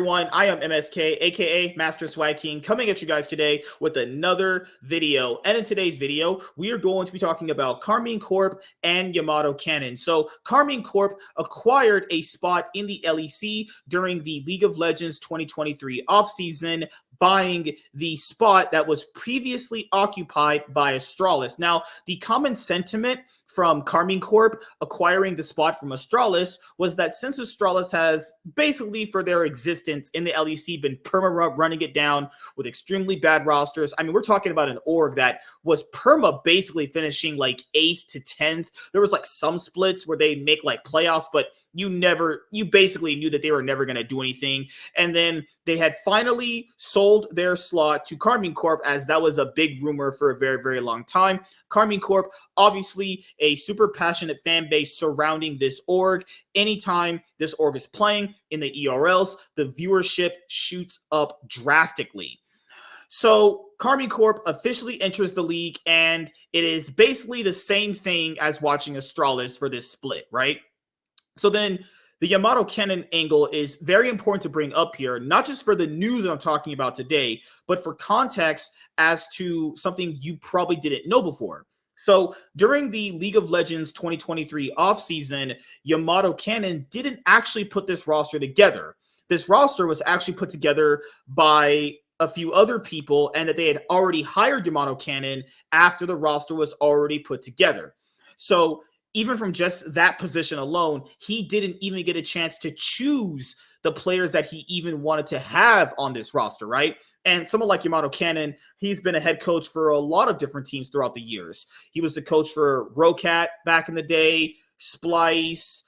everyone? I am MSK, aka Master Swag King, coming at you guys today with another video. And in today's video, we are going to be talking about Karmine Corp and YamatoCannon. So Karmine Corp acquired a spot in the LEC during the League of Legends 2023 offseason, buying the spot that was previously occupied by Astralis. Now, the common sentiment from Karmine Corp acquiring the spot from Astralis was that since Astralis has basically for their existence in the LEC been running it down with extremely bad rosters. I mean, we're talking about an org that was basically finishing like 8th to 10th. There was like some splits where they make like playoffs, but you basically knew that they were never going to do anything. And then they had finally sold their slot to Karmine Corp, as that was a big rumor for a very, very long time. Karmine Corp, obviously a super passionate fan base surrounding this org. Anytime this org is playing in the ERLs, the viewership shoots up drastically. So Karmine Corp officially enters the league, and it is basically the same thing as watching Astralis for this split, right? So then the YamatoCannon angle is very important to bring up here, not just for the news that I'm talking about today, but for context as to something you probably didn't know before. So during the League of Legends 2023 offseason, YamatoCannon didn't actually put this roster together. This roster was actually put together by a few other people, and that they had already hired YamatoCannon after the roster was already put together. So even from just that position alone, he didn't even get a chance to choose the players that he even wanted to have on this roster, right? And someone like YamatoCannon, he's been a head coach for a lot of different teams throughout the years. He was the coach for Rocat back in the day, Splice,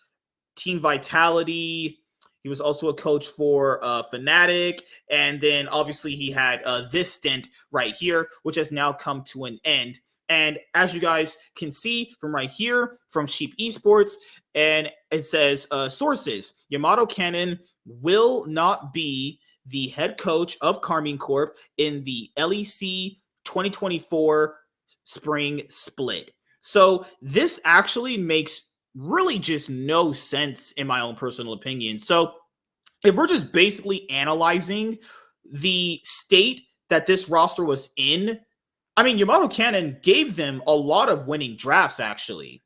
Team Vitality. He was also a coach for Fnatic. And then obviously he had this stint right here, which has now come to an end. And as you guys can see from right here, from Sheep Esports, and it says sources, YamatoCannon will not be the head coach of Karmine Corp in the LEC 2024 spring split. So this actually makes really just no sense in my own personal opinion. So if we're just basically analyzing the state that this roster was in, I mean, YamatoCannon gave them a lot of winning drafts, actually.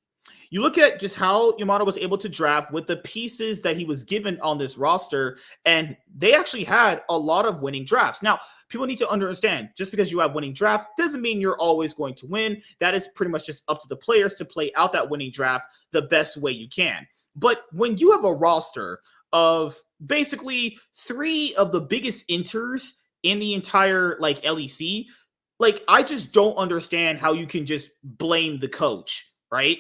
You look at just how Yamato was able to draft with the pieces that he was given on this roster, and they actually had a lot of winning drafts. Now, people need to understand, just because you have winning drafts doesn't mean you're always going to win. That is pretty much just up to the players to play out that winning draft the best way you can. But when you have a roster of basically 3 of the biggest inters in the entire LEC, I just don't understand how you can just blame the coach, right?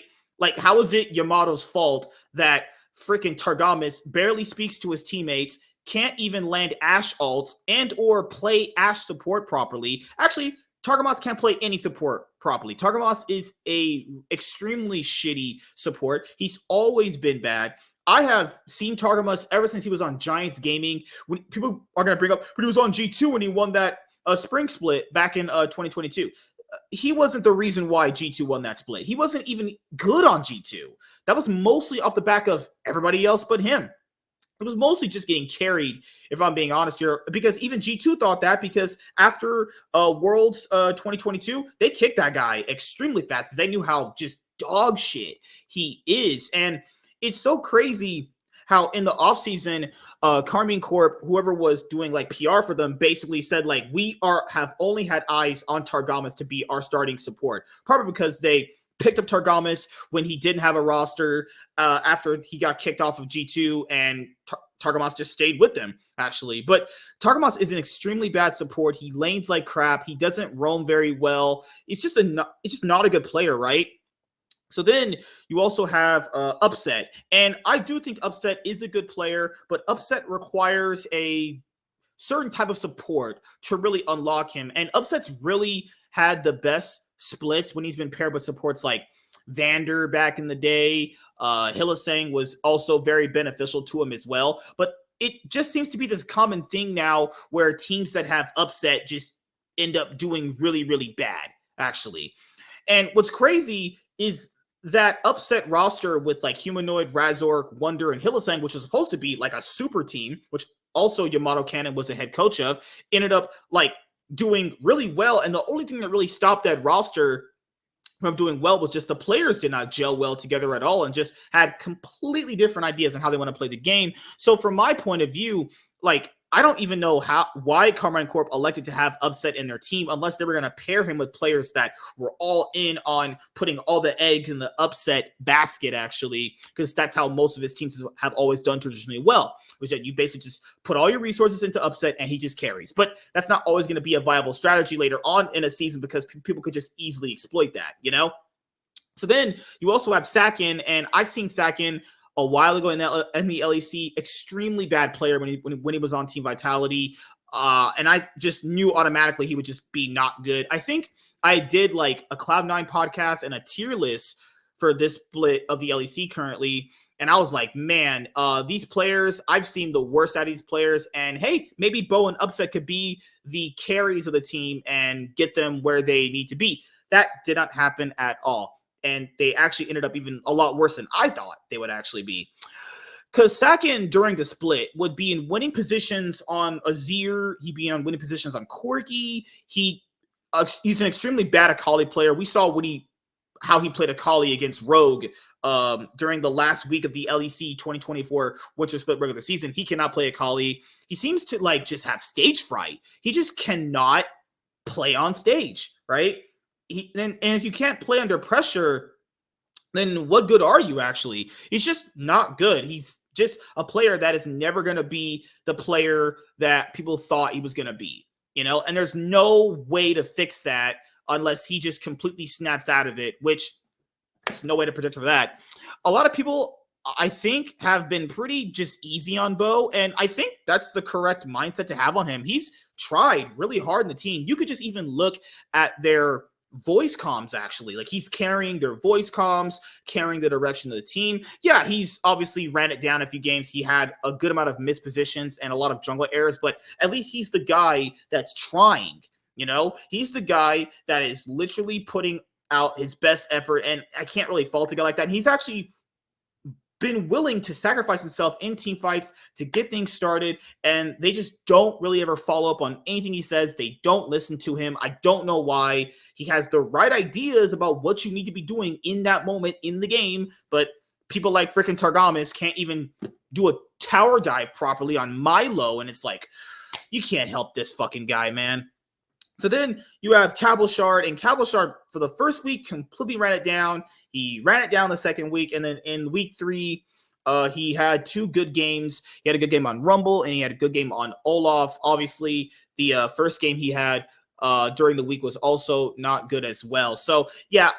How is it Yamato's fault that freaking Targamas barely speaks to his teammates, can't even land Ashe ults and or play Ashe support properly? Actually, Targamas can't play any support properly. Targamas is a extremely shitty support. He's always been bad. I have seen Targamas ever since he was on Giants Gaming. When people are going to bring up, but he was on G2 when he won that spring split back in 2022. He wasn't the reason why G2 won that split. He wasn't even good on G2. That was mostly off the back of everybody else but him. It was mostly just getting carried, if I'm being honest here, because even G2 thought that, because after Worlds 2022, they kicked that guy extremely fast because they knew how just dog shit he is. And it's so crazy how in the offseason, Karmine Corp, whoever was doing PR for them, basically said we have only had eyes on Targamas to be our starting support. Probably because they picked up Targamas when he didn't have a roster after he got kicked off of G2, and Targamas just stayed with them, actually. But Targamas is an extremely bad support. He lanes like crap. He doesn't roam very well. It's just not a good player, right? So then you also have Upset. And I do think Upset is a good player, but Upset requires a certain type of support to really unlock him. And Upset's really had the best splits when he's been paired with supports like Vander back in the day. Hillisang was also very beneficial to him as well. But it just seems to be this common thing now where teams that have Upset just end up doing really, really bad, actually. And what's crazy is that upset roster with like Humanoid, Razork, Wonder, and Hylissang, which was supposed to be like a super team, which also YamatoCannon was a head coach of, ended up like doing really well. And the only thing that really stopped that roster from doing well was just the players did not gel well together at all and just had completely different ideas on how they want to play the game. So from my point of view, like, I don't even know why Karmine Corp elected to have Upset in their team unless they were going to pair him with players that were all in on putting all the eggs in the Upset basket, actually, because that's how most of his teams have always done traditionally well, which is that you basically just put all your resources into Upset and he just carries. But that's not always going to be a viable strategy later on in a season because people could just easily exploit that, you know? So then you also have Saken, and I've seen Saken a while ago in the LEC, extremely bad player when he was on Team Vitality, and I just knew automatically he would just be not good. I think I did like a Cloud9 podcast and a tier list for this split of the LEC currently, and I was like, man, these players, I've seen the worst out of these players, and hey, maybe Bo and Upset could be the carries of the team and get them where they need to be. That did not happen at all. And they actually ended up even a lot worse than I thought they would actually be. Because Saken, during the split, would be in winning positions on Azir. He'd be in winning positions on Corki. He's an extremely bad Akali player. We saw how he played Akali against Rogue during the last week of the LEC 2024 Winter Split regular season. He cannot play Akali. He seems to like just have stage fright. He just cannot play on stage, right? And if you can't play under pressure, then what good are you actually? He's just not good. He's just a player that is never going to be the player that people thought he was going to be, you know? And there's no way to fix that unless he just completely snaps out of it, which there's no way to predict for that. A lot of people, I think, have been pretty just easy on Bo, and I think that's the correct mindset to have on him. He's tried really hard in the team. You could just even look at their voice comms, actually. Like, he's carrying their voice comms, carrying the direction of the team. Yeah, he's obviously ran it down a few games. He had a good amount of missed positions and a lot of jungle errors, but at least he's the guy that's trying, you know? He's the guy that is literally putting out his best effort, and I can't really fault a guy like that. And he's actually been willing to sacrifice himself in team fights to get things started, and they just don't really ever follow up on anything he says. They don't listen to him. I don't know why. He has the right ideas about what you need to be doing in that moment in the game, but people like freaking Targamas can't even do a tower dive properly on Milo, and it's like, you can't help this fucking guy, man. So then you have Cabochard, and Cabochard for the first week completely ran it down. He ran it down the second week, and then in week 3, he had 2 good games. He had a good game on Rumble, and he had a good game on Olaf. Obviously, the first game he had during the week was also not good as well. So, yeah,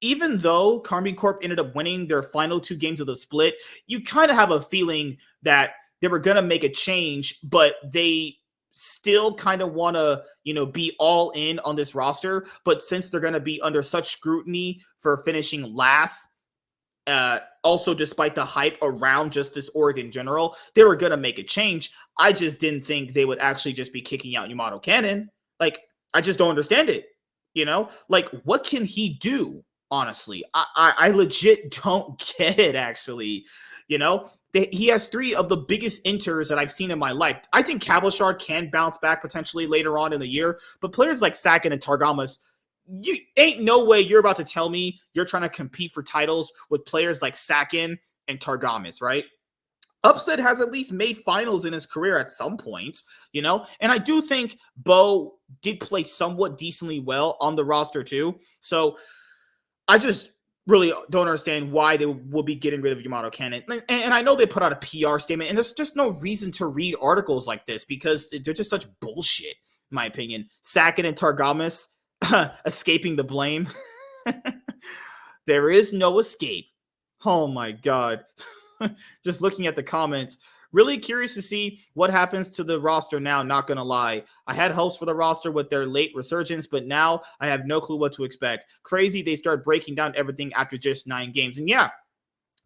even though Karmine Corp ended up winning their final 2 games of the split, you kind of have a feeling that they were going to make a change, but they still kind of want to, be all in on this roster. But since they're going to be under such scrutiny for finishing last, also despite the hype around just this org in general, they were going to make a change. I just didn't think they would actually just be kicking out YamatoCannon. Like, I just don't understand it. Like, what can he do? Honestly, I legit don't get it, actually. He has 3 of the biggest enters that I've seen in my life. I think Cabochard can bounce back potentially later on in the year, but players like Saken and Targamas, you ain't no way you're about to tell me you're trying to compete for titles with players like Saken and Targamas, right? Upset has at least made finals in his career at some point, and I do think Bo did play somewhat decently well on the roster too. So I just really don't understand why they will be getting rid of YamatoCannon. And I know they put out a PR statement, and there's just no reason to read articles like this because they're just such bullshit, in my opinion. Saken and Targamas escaping the blame. There is no escape. Oh my God. Just looking at the comments. Really curious to see what happens to the roster now, not going to lie. I had hopes for the roster with their late resurgence, but now I have no clue what to expect. Crazy they start breaking down everything after just 9 games. And yeah,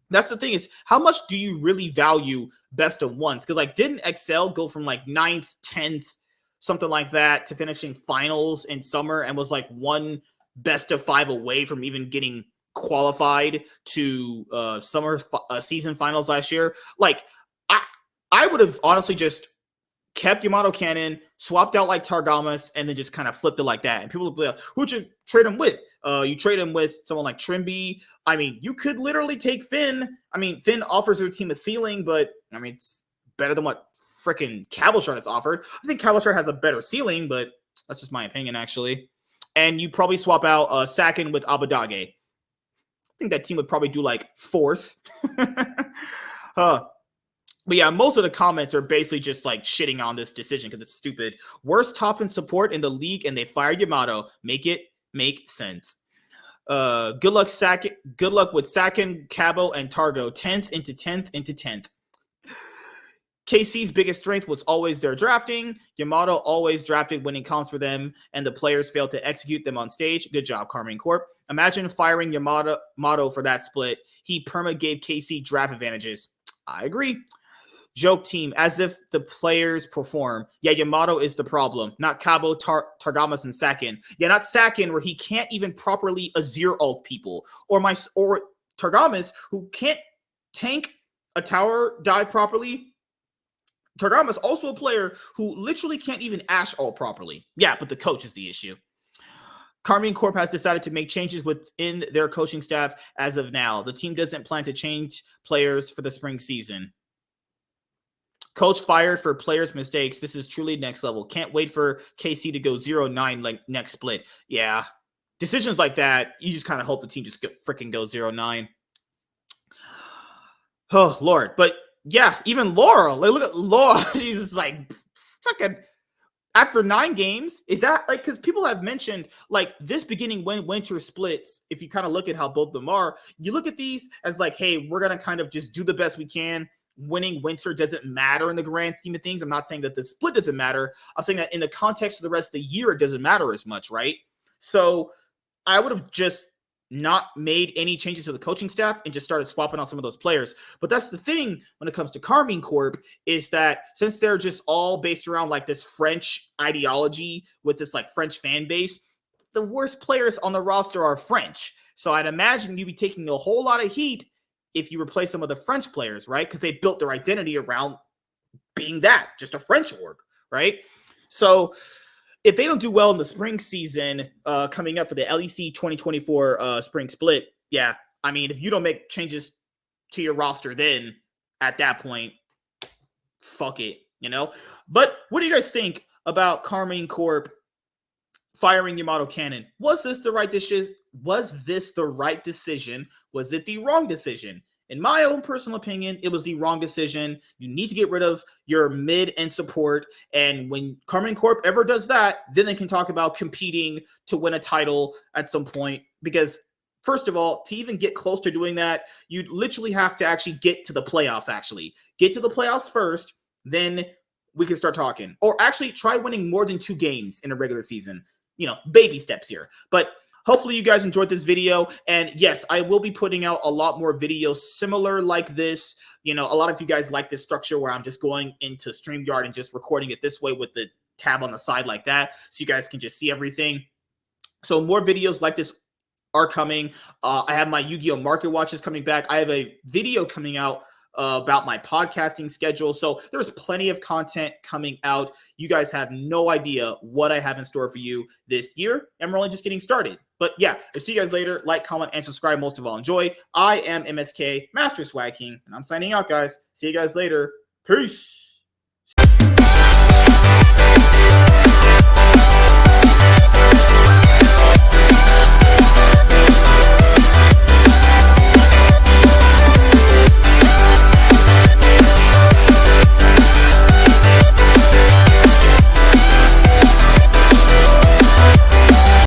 that's the thing is, how much do you really value best of ones? Because didn't Excel go from 9th, 10th, something like that, to finishing finals in summer and was 1 best of 5 away from even getting qualified to summer season finals last year. Like, I would have honestly just kept YamatoCannon, swapped out like Targamas, and then just kind of flipped it like that. And people would be like, who'd you trade him with? You trade him with someone like Trimby. I mean, you could literally take Finn. I mean, Finn offers your team a ceiling, but I mean, it's better than what freaking Cabochard has offered. I think Cabochard has a better ceiling, but that's just my opinion, actually. And you probably swap out Saken with Abadage. I think that team would probably do like fourth. But yeah, most of the comments are basically just like shitting on this decision because it's stupid. Worst top end support in the league, and they fired Yamato. Make it make sense. Good luck, Saken. Good luck with Saken, Cabo, and Targo. 10th into 10th into 10th. KC's biggest strength was always their drafting. Yamato always drafted winning comps for them, and the players failed to execute them on stage. Good job, Karmine Corp. Imagine firing Yamato for that split. He perma gave KC draft advantages. I agree. Joke team, as if the players perform. Yeah, Yamato is the problem, not Cabo, Targamas, and Saken. Yeah, not Saken, where he can't even properly Azir ult people, or Targamas, who can't tank a tower dive properly. Targamas also a player who literally can't even Ashe ult properly. Yeah, but the coach is the issue. Karmine Corp has decided to make changes within their coaching staff as of now. The team doesn't plan to change players for the spring season. Coach fired for players' mistakes. This is truly next level. Can't wait for KC to go 0-9 like next split. Yeah. Decisions like that, you just kind of hope the team just freaking goes 0-9. Oh, Lord. But yeah, even Laura. Like, look at Laura. She's like, fucking, after 9 games, is that like, because people have mentioned like this beginning winter splits, if you kind of look at how both of them are, you look at these as like, hey, we're going to kind of just do the best we can. Winning winter doesn't matter in the grand scheme of things. I'm not saying that the split doesn't matter. I'm saying that in the context of the rest of the year, it doesn't matter as much, right? So I would have just not made any changes to the coaching staff and just started swapping out some of those players. But that's the thing when it comes to Karmine Corp, is that since they're just all based around like this French ideology with this like French fan base, the worst players on the roster are French. So I'd imagine you'd be taking a whole lot of heat if you replace some of the French players, right? Because they built their identity around being that, just a French org, right? So if they don't do well in the spring season coming up for the LEC 2024 spring split, yeah, I mean, if you don't make changes to your roster, then at that point, fuck it, you know? But what do you guys think about Karmine Corp firing YamatoCannon? Was this the right decision? Was this the right decision? Was it the wrong decision? In my own personal opinion, it was the wrong decision. You need to get rid of your mid-end support. And when Karmine Corp ever does that, then they can talk about competing to win a title at some point. Because first of all, to even get close to doing that, you literally have to actually get to the playoffs, Get to the playoffs first, then we can start talking. Or actually try winning more than 2 games in a regular season. You know, baby steps here. But hopefully you guys enjoyed this video. And yes, I will be putting out a lot more videos similar like this. You know, a lot of you guys like this structure where I'm just going into StreamYard and just recording it this way with the tab on the side like that, so you guys can just see everything. So more videos like this are coming. I have my Yu-Gi-Oh! Market Watches coming back. I have a video coming out about my podcasting schedule. So there's plenty of content coming out. You guys have no idea what I have in store for you this year, and we're only just getting started. But yeah, I'll see you guys later. Like, comment, and subscribe. Most of all, enjoy. I am MSK, Master Swag King, and I'm signing out, guys. See you guys later. Peace.